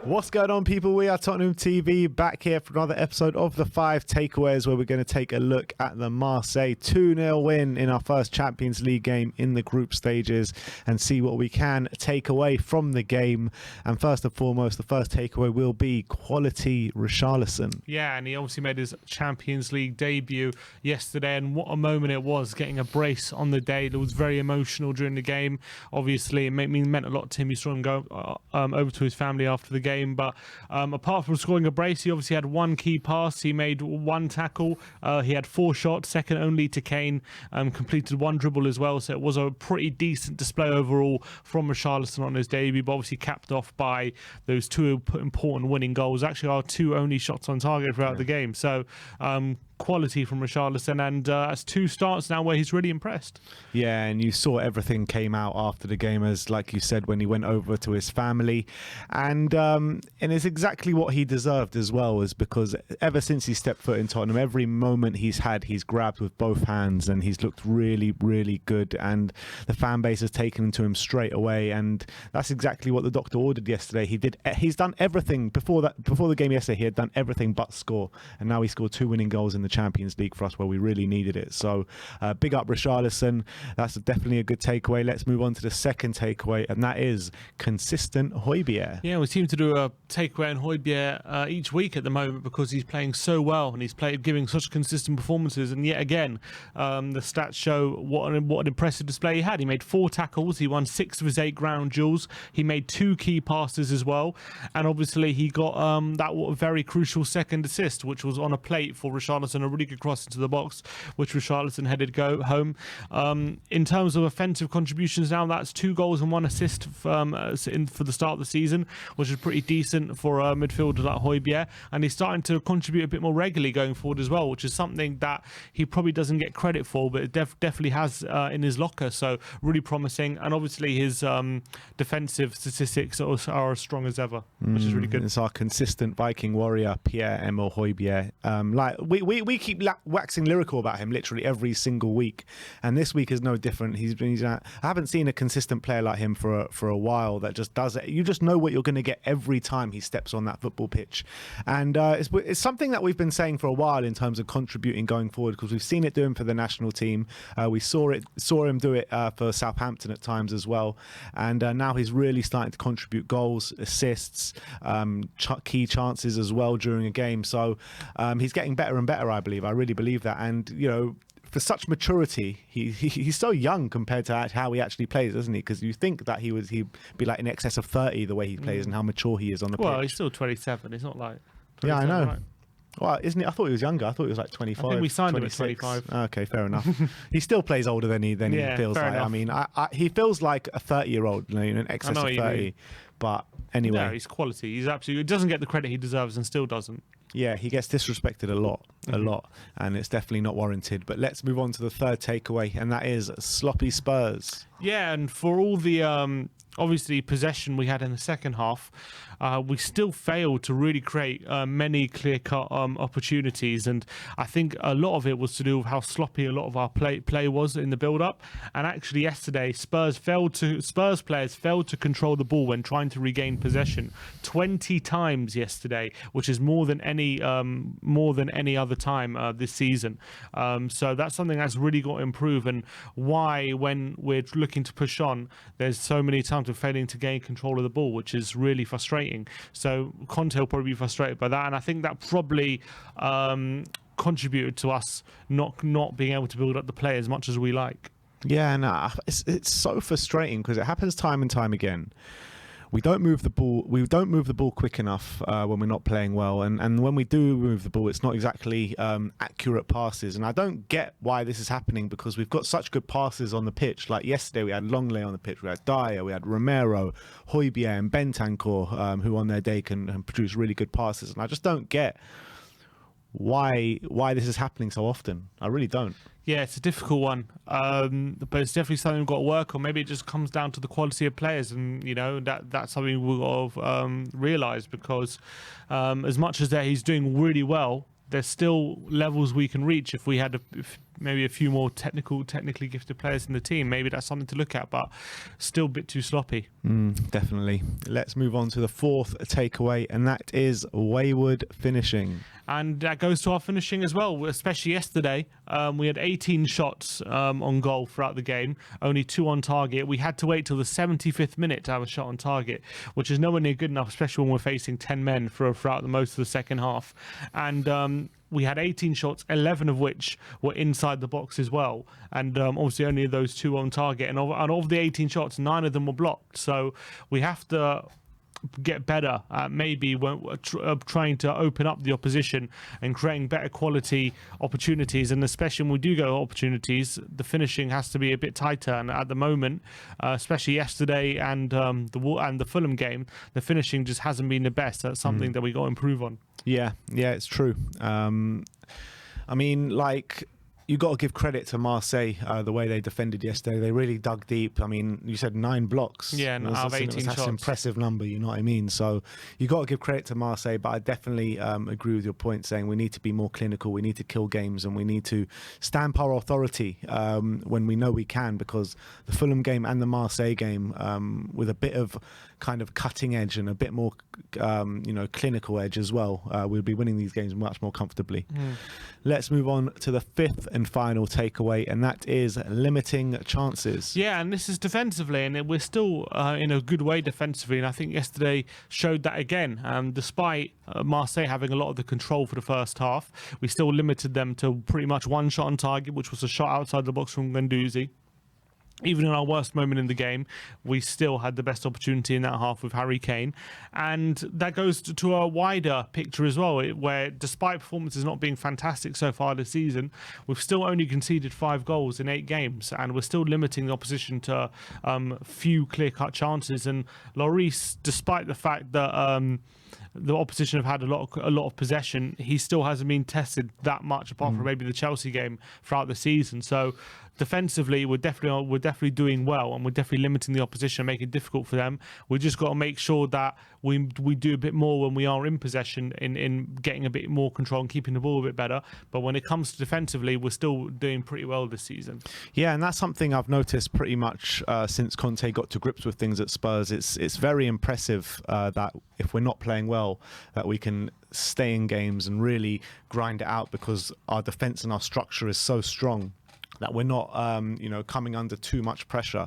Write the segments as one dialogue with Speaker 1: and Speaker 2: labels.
Speaker 1: What's going on, people? We are Tottenham TV, back here for another episode of the 5 Takeaways, where we're going to take a look at the Marseille 2-0 win in our first Champions League game in the group stages and see what we can take away from the game. And first and foremost, the first takeaway will be quality RICHARLISON.
Speaker 2: Yeah, and he obviously made his Champions League debut yesterday, and what a moment it was, getting a brace on the day. It was very emotional during the game. Obviously, it meant a lot to him. He saw him go over to his family after the game. But apart from scoring a brace, he obviously had one key pass. He made one tackle. He had 4 shots, second only to Kane. Completed 1 dribble as well. So it was a pretty decent display overall from RICHARLISON on his debut, but obviously capped off by those 2 important winning goals. Actually, our 2 only shots on target throughout the game. So quality from RICHARLISON, and that's 2 starts now where he's really impressed.
Speaker 1: Yeah, and you saw everything came out after the game, as like you said, when he went over to his family, and it's exactly what he deserved as well, is because ever since he stepped foot in Tottenham, every moment he's had, he's grabbed with both hands, and he's looked really, really good, and the fan base has taken to him straight away, and that's exactly what the doctor ordered yesterday. He's done everything before the game yesterday. He had done everything but score, and now he scored 2 winning goals in the Champions League for us, where we really needed it. So big up RICHARLISON. That's definitely a good takeaway. Let's move on to the second takeaway, and that is consistent Hojbjerg.
Speaker 2: Yeah, we seem to do a takeaway on Hojbjerg each week at the moment, because he's playing so well and he's giving such consistent performances. And yet again, the stats show what an impressive display he had. He made 4 tackles. He won 6 of his 8 ground duels. He made 2 key passes as well, and obviously he got that very crucial second assist, which was on a plate for RICHARLISON, a really good cross into the box, which RICHARLISON headed home. In terms of offensive contributions now, that's 2 goals and 1 assist for the start of the season, which is pretty decent for a midfielder like Hojbjerg, and he's starting to contribute a bit more regularly going forward as well, which is something that he probably doesn't get credit for, but it definitely has in his locker. So really promising, and obviously his defensive statistics are as strong as ever, which is really good.
Speaker 1: It's our consistent Viking warrior, Pierre-Emile Hojbjerg. Like we keep waxing lyrical about him literally every single week, and this week is no different. I haven't seen a consistent player like him for a while that just does it. You just know what you're going to get every time he steps on that football pitch, and it's something that we've been saying for a while in terms of contributing going forward, because we've seen it do him for the national team. We saw him do it for Southampton at times as well, and now he's really starting to contribute goals, assists, key chances as well during a game. So he's getting better and better, I believe. I really believe that. And you know, for such maturity, he's so young compared to how he actually plays, isn't he? Because you think that he'd be like in excess of 30 the way he plays and how mature he is on the pitch.
Speaker 2: Well, he's still 27. He's not like 27,
Speaker 1: yeah, I know.
Speaker 2: Right?
Speaker 1: Well, isn't he? I thought he was younger. I thought he was like 25.
Speaker 2: I think we signed
Speaker 1: 26.
Speaker 2: him at 25.
Speaker 1: Okay, fair enough. He still plays older than he feels like.
Speaker 2: Enough.
Speaker 1: I mean, he feels like a 30-year-old, you know, in excess of 30. But anyway,
Speaker 2: no, he's quality. He's absolutely. He doesn't get the credit he deserves, and still doesn't.
Speaker 1: Yeah, he gets disrespected a lot, and it's definitely not warranted. But let's move on to the third takeaway, and that is sloppy Spurs.
Speaker 2: Yeah, and for all the obviously possession we had in the second half, we still failed to really create many clear-cut opportunities, and I think a lot of it was to do with how sloppy a lot of our play was in the build-up. And actually yesterday, Spurs players failed to control the ball when trying to regain possession 20 times yesterday, which is more than any other time this season. So that's something that's really got to improve, and why, when we're looking to push on, there's so many times we're failing to gain control of the ball, which is really frustrating. So Conte will probably be frustrated by that, and I think that probably contributed to us not being able to build up the play as much as we like.
Speaker 1: Yeah, no, it's so frustrating because it happens time and time again. We don't move the ball. We don't move the ball quick enough when we're not playing well, and when we do move the ball, it's not exactly accurate passes. And I don't get why this is happening, because we've got such good passes on the pitch. Like yesterday, we had Longley on the pitch, we had Dyer, we had Romero, Hojbjerg, and Bentancur, who on their day can produce really good passes. And I just don't get why this is happening so often. I really don't.
Speaker 2: Yeah, it's a difficult one, but it's definitely something we've got to work on. Maybe it just comes down to the quality of players, and you know that's something we've got to realise, because as much as that he's doing really well, there's still levels we can reach if we had maybe a few more technically gifted players in the team. Maybe that's something to look at, but still a bit too sloppy.
Speaker 1: Definitely. Let's move on to the fourth takeaway, and that is wayward finishing.
Speaker 2: And that goes to our finishing as well, especially yesterday. We had 18 shots on goal throughout the game, only 2 on target. We had to wait till the 75th minute to have a shot on target, which is nowhere near good enough, especially when we're facing 10 men throughout the most of the second half. And we had 18 shots, 11 of which were inside the box as well. And obviously only those 2 on target. And of the 18 shots, 9 of them were blocked. So we have to get better at maybe trying to open up the opposition and creating better quality opportunities, and especially when we do go opportunities, the finishing has to be a bit tighter. And at the moment, especially yesterday and the Fulham game, the finishing just hasn't been the best. That's something that we got to improve on.
Speaker 1: Yeah, it's true. I mean, like, you got to give credit to Marseille, the way they defended yesterday. They really dug deep. I mean, you said 9 blocks.
Speaker 2: Yeah, out of 18 shots.
Speaker 1: That's an impressive number, you know what I mean? So you got to give credit to Marseille, but I definitely agree with your point saying we need to be more clinical, we need to kill games, and we need to stamp our authority when we know we can, because the Fulham game and the Marseille game, with a bit of kind of cutting edge and a bit more clinical edge as well, we'll be winning these games much more comfortably. Let's move on to the fifth and final takeaway, and that is limiting chances.
Speaker 2: Yeah, and this is defensively, and we're still in a good way defensively, and I think yesterday showed that again. Despite Marseille having a lot of the control for the first half, we still limited them to pretty much 1 shot on target, which was a shot outside the box from Guendouzi. Even in our worst moment in the game, we still had the best opportunity in that half with Harry Kane. And that goes to a wider picture as well, where despite performances not being fantastic so far this season, we've still only conceded 5 goals in 8 games, and we're still limiting the opposition to few clear-cut chances. And Lloris, despite the fact that the opposition have had a lot of possession, he still hasn't been tested that much, apart from maybe the Chelsea game throughout the season. So defensively, we're definitely doing well, and we're definitely limiting the opposition, making it difficult for them. We just got to make sure that we do a bit more when we are in possession, in getting a bit more control and keeping the ball a bit better. But when it comes to defensively, we're still doing pretty well this season. Yeah,
Speaker 1: and that's something I've noticed pretty much since Conte got to grips with things at Spurs. It's very impressive that if we're not playing well, that we can stay in games and really grind it out, because our defence and our structure is so strong that we're not coming under too much pressure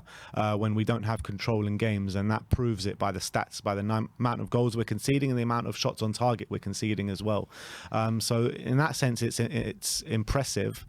Speaker 1: when we don't have control in games. And that proves it by the stats, by the amount of goals we're conceding and the amount of shots on target we're conceding as well. So in that sense, it's impressive.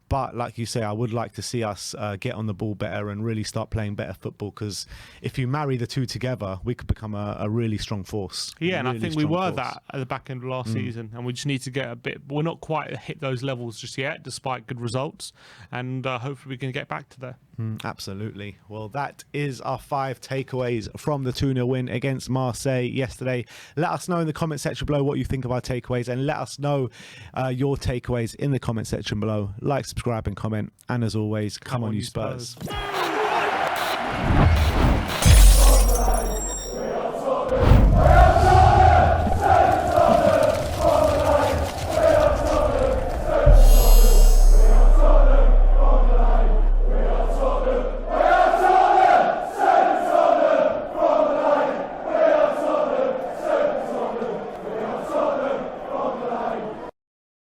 Speaker 1: But like you say, I would like to see us get on the ball better and really start playing better football, because if you marry the two together, we could become a really strong force.
Speaker 2: Yeah, and I think we were that at the back end of last season, and we just need to get a bit. We're not quite hit those levels just yet, despite good results, and hopefully we can get back to there.
Speaker 1: Absolutely. Well, that is our 5 takeaways from the 2-0 win against Marseille yesterday. Let us know in the comment section below what you think of our takeaways, and let us know your takeaways in the comment section below. Like, subscribe and comment, and as always, come on you Spurs.